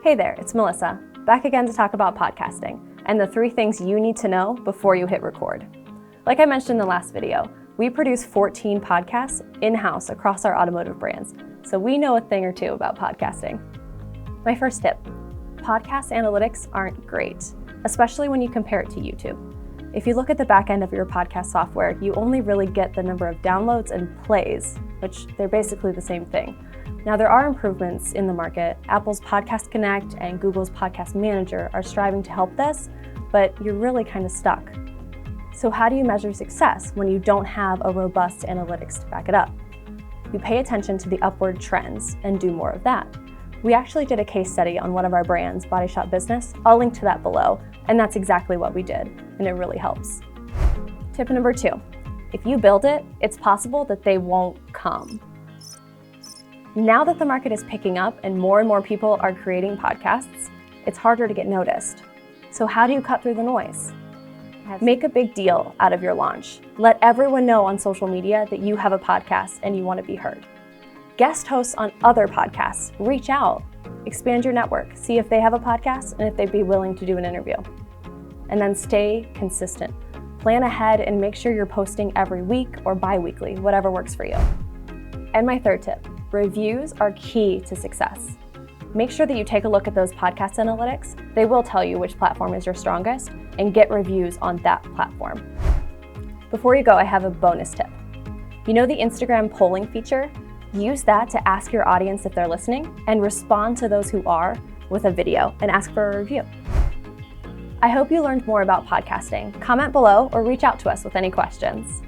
Hey there, it's Melissa, back again to talk about podcasting and the 3 things you need to know before you hit record. Like I mentioned in the last video, we produce 14 podcasts in-house across our automotive brands, so we know a thing or two about podcasting. My first tip, podcast analytics aren't great, especially when you compare it to YouTube. If you look at the back end of your podcast software, you only really get the number of downloads and plays, which they're basically the same thing. Now, there are improvements in the market. Apple's Podcast Connect and Google's Podcast Manager are striving to help this, but you're really kind of stuck. So how do you measure success when you don't have a robust analytics to back it up? You pay attention to the upward trends and do more of that. We actually did a case study on one of our brands, Body Shop Business. I'll link to that below, and that's exactly what we did, and it really helps. Tip number 2, if you build it, it's possible that they won't come. Now that the market is picking up and more people are creating podcasts, it's harder to get noticed. So how do you cut through the noise? Make a big deal out of your launch. Let everyone know on social media that you have a podcast and you want to be heard. Guest hosts on other podcasts, reach out, expand your network, see if they have a podcast and if they'd be willing to do an interview. And then stay consistent. Plan ahead and make sure you're posting every week or bi-weekly, whatever works for you. And my third tip, reviews are key to success. Make sure that you take a look at those podcast analytics. They will tell you which platform is your strongest, and get reviews on that platform. Before you go, I have a bonus tip. You know the Instagram polling feature? Use that to ask your audience if they're listening and respond to those who are with a video and ask for a review. I hope you learned more about podcasting. Comment below or reach out to us with any questions.